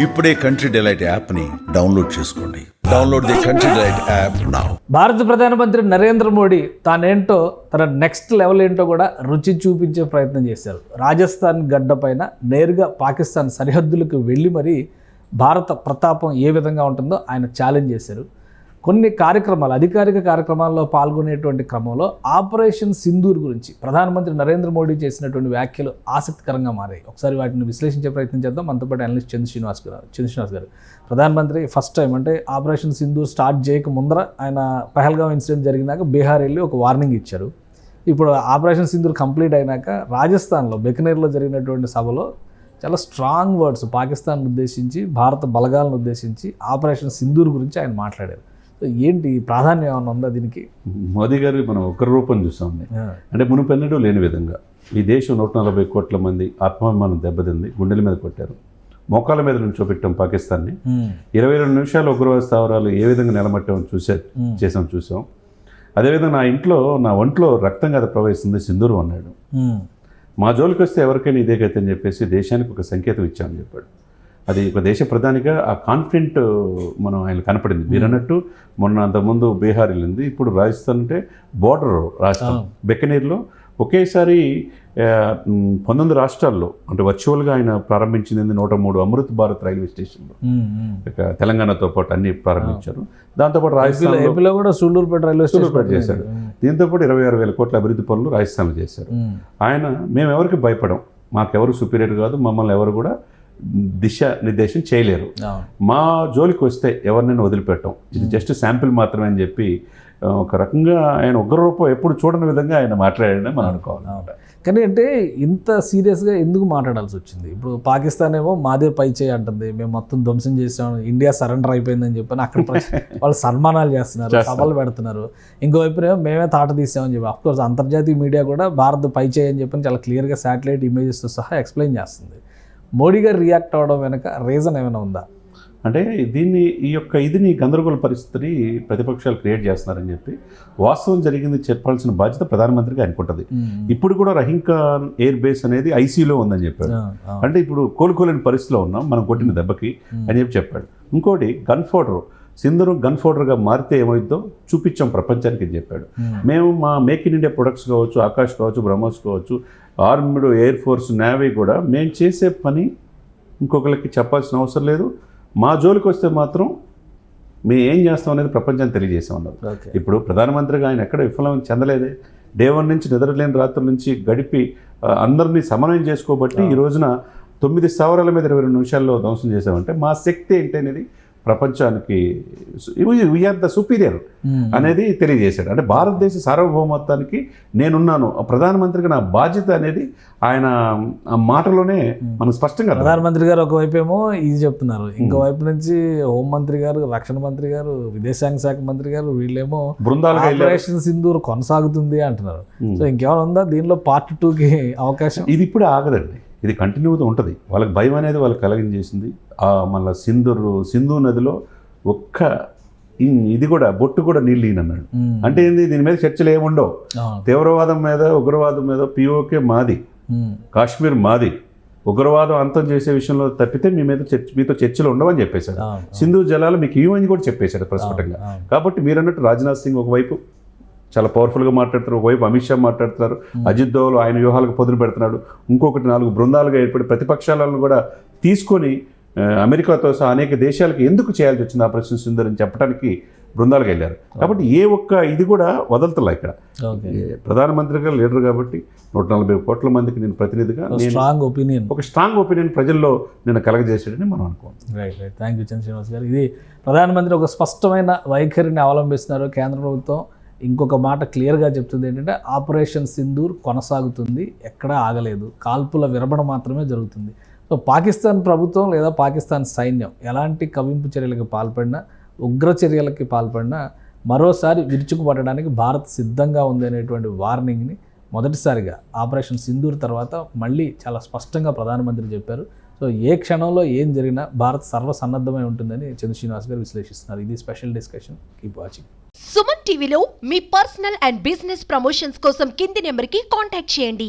ఇప్పుడే country delight యాప్ని download చేసుకోండి. Download the country delight app now. భారత ప్రధానమంత్రి నరేంద్ర మోడీ తానేంటో తన నెక్స్ట్ లెవెల్ ఏంటో కూడా రుచి చూపించే ప్రయత్నం చేశారు. రాజస్థాన్ గడ్డ పైన నేరుగా పాకిస్తాన్ సరిహద్దులకు వెళ్ళి మరీ భారత ప్రతాపం ఏ విధంగా ఉంటుందో ఆయన ఛాలెంజ్ చేశారు. కొన్ని కార్యక్రమాలు, అధికారిక కార్యక్రమాల్లో పాల్గొనేటువంటి క్రమంలో ఆపరేషన్ సింధూర్ గురించి ప్రధానమంత్రి నరేంద్ర మోడీ చేసినటువంటి వ్యాఖ్యలు ఆసక్తికరంగా మారాయి. ఒకసారి వాటిని విశ్లేషించే ప్రయత్నం చేద్దాం. మనతో పాటు అనలిస్ట్ చంద్ర శ్రీనివాస్ గారు. ప్రధానమంత్రి ఫస్ట్ టైం అంటే ఆపరేషన్ సింధూర్ స్టార్ట్ చేయక ముందర ఆయన పహల్గామ్ ఇన్సిడెంట్ జరిగినాక బీహార్ వెళ్ళి ఒక వార్నింగ్ ఇచ్చారు. ఇప్పుడు ఆపరేషన్ సింధూర్ కంప్లీట్ అయినాక రాజస్థాన్లో బికనేర్లో జరిగినటువంటి సభలో చాలా స్ట్రాంగ్ వర్డ్స్ పాకిస్తాన్ ఉద్దేశించి, భారత బలగాలను ఉద్దేశించి ఆపరేషన్ సింధూర్ గురించి ఆయన మాట్లాడారు. ఏంటి ప్రాధాన్యం ఏమైనా ఉందా దీనికి? మోదీ గారు మనం ఒకరి రూపం చూసాం. అంటే మునుపెన్నడూ లేని విధంగా ఈ దేశం 140 కోట్ల మంది ఆత్మాభిమానం దెబ్బతింది, గుండెల మీద కొట్టారు, మోకాల మీద నుంచోబెట్టాం పాకిస్తాన్ని. 22 నిమిషాలు ఉగ్రవాద స్థావరాలు ఏ విధంగా నిలబట్టామని చూసాం. అదేవిధంగా నా ఒంట్లో రక్తం కదా ప్రవహిస్తుంది సింధూరు అన్నాడు. మా జోలికి వస్తే ఎవరికైనా ఇదే గతి అని చెప్పేసి దేశానికి ఒక సంకేతం ఇచ్చామని చెప్పాడు. అది ఒక దేశ ప్రధానిగా ఆ కాన్ఫిడెంట్ మనం ఆయన కనపడింది. మీరు అన్నట్టు మొన్న అంతకుముందు బీహార్ వెళ్ళింది, ఇప్పుడు రాజస్థాన్ అంటే బోర్డర్ రాష్ట్రం బికనీర్లో ఒకేసారి 19 రాష్ట్రాల్లో అంటే వర్చువల్గా ఆయన ప్రారంభించింది 103 అమృత్ భారత్ రైల్వే స్టేషన్లో, తెలంగాణతో పాటు అన్ని ప్రారంభించారు. దాంతోపాటు రాజస్థాన్లో కూడా సూళ్ళూరుపేట చేశాడు. దీంతోపాటు 26,000 కోట్ల అభివృద్ధి పనులు రాజస్థాన్లో చేశారు. ఆయన మేము ఎవరికి భయపడం, మాకెవరు సుపీరియర్ కాదు, మమ్మల్ని ఎవరు కూడా దిశ నిర్దేశం చేయలేరు, మా జోలికి వస్తే ఎవరినైనా వదిలిపెట్టం, ఇది జస్ట్ శాంపిల్ మాత్రమే అని చెప్పి ఒక రకంగా ఆయన ఉగ్రరూపం ఎప్పుడు చూడని విధంగా ఆయన మాట్లాడాడని మనం అనుకోవాలి. కానీ అంటే ఇంత సీరియస్గా ఎందుకు మాట్లాడాల్సి వచ్చింది? ఇప్పుడు పాకిస్తాన్ ఏమో మాదే పై చేయి అంటుంది, మేము మొత్తం ధ్వంసం చేసాం, ఇండియా సరెండర్ అయిపోయిందని చెప్పని అక్కడ వాళ్ళు సన్మానాలు చేస్తున్నారు, సభలు పెడుతున్నారు. ఇంకోవైపునేమో మేమే తాట తీసామని చెప్పి. అఫ్కోర్స్ అంతర్జాతీయ మీడియా కూడా భారత్ పై చేయి అని చెప్పని చాలా క్లియర్గా శాటిలైట్ ఇమేజెస్తో సహా ఎక్స్ప్లెయిన్ చేస్తుంది. మోడీ గారు రియాక్ట్ అవ్వడం వెనక రీజన్ ఏమైనా ఉందా? అంటే ఈ యొక్క ఇదిని గందరగోళ పరిస్థితిని ప్రతిపక్షాలు క్రియేట్ చేస్తున్నారని చెప్పి వాస్తవం జరిగింది చెప్పాల్సిన బాధ్యత ప్రధానమంత్రికి అనుకుంటుంది. ఇప్పుడు కూడా రహీంఖాన్ ఎయిర్ బేస్ అనేది ఐసీలో ఉందని చెప్పాడు. అంటే ఇప్పుడు కోలుకోలేని పరిస్థితిలో ఉన్నాం మనం కొట్టిన దెబ్బకి అని చెప్పాడు. ఇంకోటి సింధూరు గన్ ఫోడర్గా మారితే ఏమైందో చూపించాం ప్రపంచానికి అని చెప్పాడు. మేము మా మేక్ ఇన్ ఇండియా ప్రొడక్ట్స్ కావచ్చు, ఆకాష్ కావచ్చు, బ్రహ్మోస్ కావచ్చు, ఆర్మీడ్, ఎయిర్ ఫోర్స్, నేవీ కూడా మేము చేసే పని ఇంకొకరికి చెప్పాల్సిన అవసరం లేదు, మా జోలికి వస్తే మాత్రం మేము ఏం చేస్తాం అనేది ప్రపంచాన్ని తెలియజేసాం అన్నారు. ఇప్పుడు ప్రధానమంత్రిగా ఆయన ఎక్కడ విఫలం చెందలేదే. డే 1 నుంచి నిద్రలేని రాత్రుల నుంచి గడిపి అందరినీ సమన్వయం చేసుకోబట్టి ఈ రోజున 9 స్థావరాల మీద 22 నిమిషాల్లో ధ్వంసం చేసామంటే మా శక్తి ఏంటి అనేది ప్రపంచానికి వీఆర్ ద సుపీరియర్ అనేది తెలియజేశాడు. అంటే భారతదేశ సార్వభౌమత్వానికి నేనున్నాను, ప్రధానమంత్రిగా నా బాధ్యత అనేది ఆయన మాటలోనే మనం స్పష్టంగా. ప్రధానమంత్రి గారు ఒకవైపు ఏమో ఇది చెప్తున్నారు, ఇంకోవైపు నుంచి హోంమంత్రి గారు, రక్షణ మంత్రి గారు, విదేశాంగ శాఖ మంత్రి గారు వీళ్ళేమో బృందాలుగా ఆపరేషన్ సింధూర్ కొనసాగుతుంది అంటున్నారు. సో ఇంకేమైనా ఉందా దీనిలో పార్ట్ 2కి అవకాశం? ఇది ఇప్పుడు ఆగదండి, ఇది కంటిన్యూగా ఉంటుంది. వాళ్ళకి భయం అనేది వాళ్ళకి కలిగించేసింది. మళ్ళీ సింధు నదిలో ఒక్క ఇది కూడా బొట్టు కూడా నీళ్ళు ఈయనన్నాడు. అంటే ఏంది, దీని మీద చర్చలు ఏముండవు, తీవ్రవాదం మీద ఉగ్రవాదం మీద పిఓకే మాది, కాశ్మీర్ మాది, ఉగ్రవాదం అంతం చేసే విషయంలో తప్పితే మీతో చర్చలు ఉండవని చెప్పేశాడు. సింధు జలాలు మీకు ఇవ్వని కూడా చెప్పేశాడు ప్రస్ఫుటంగా. కాబట్టి మీరు అన్నట్టు రాజ్నాథ్ సింగ్ ఒకవైపు చాలా పవర్ఫుల్గా మాట్లాడుతున్నారు, ఒకవైపు అమిత్ షా మాట్లాడుతున్నారు, అజిత్ దోవల్ ఆయన వ్యూహాలకు పొదులు పెడుతున్నాడు, ఇంకొకటి 4 బృందాలుగా ఏర్పడి ప్రతిపక్షాలను కూడా తీసుకొని అమెరికాతో సహా అనేక దేశాలకు ఎందుకు చేయాల్సి వచ్చింది ఆపరేషన్ సింధూర్ అని చెప్పడానికి బృందాలకు వెళ్ళారు. కాబట్టి ఏ ఒక్క ఇది కూడా వదలతలా. ఇక్కడ ప్రధానమంత్రిగా లీడర్ కాబట్టి 140 కోట్ల మందికి నేను ప్రతినిధిగా ఒక స్ట్రాంగ్ ఒపీనియన్ ప్రజల్లో నేను కలగజేసాడని మనం అనుకోవాలి. రైట్. థ్యాంక్ యూ చంద్ర శ్రీనివాస్ గారు. ఇది ప్రధానమంత్రి ఒక స్పష్టమైన వైఖరిని అవలంబిస్తున్నారు. కేంద్ర ప్రభుత్వం ఇంకొక మాట క్లియర్గా చెప్తుంది ఏంటంటే ఆపరేషన్ సింధూర్ కొనసాగుతుంది, ఎక్కడా ఆగలేదు, కాల్పుల విరమణ మాత్రమే జరుగుతుంది. సో పాకిస్తాన్ ప్రభుత్వం లేదా పాకిస్తాన్ సైన్యం ఎలాంటి కవింపు చర్యలకు పాల్పడినా, ఉగ్ర చర్యలకి పాల్పడినా మరోసారి విరుచుకుపడడానికి భారత్ సిద్ధంగా ఉంది అనేటువంటి వార్నింగ్ని మొదటిసారిగా ఆపరేషన్ సింధూర్ తర్వాత మళ్ళీ చాలా స్పష్టంగా ప్రధానమంత్రి చెప్పారు. సో ఏ క్షణంలో ఏం జరిగినా భారత్ సర్వసన్నద్ధమై ఉంటుందని చంద్ర శ్రీనివాస్ గారు విశ్లేషిస్తున్నారు. ఇది special discussion. Keep watching. Suman టీవీలో మీ పర్సనల్ అండ్ బిజినెస్ ప్రమోషన్స్ కోసం కింది నెంబర్కి కాంటాక్ట్ చేయండి.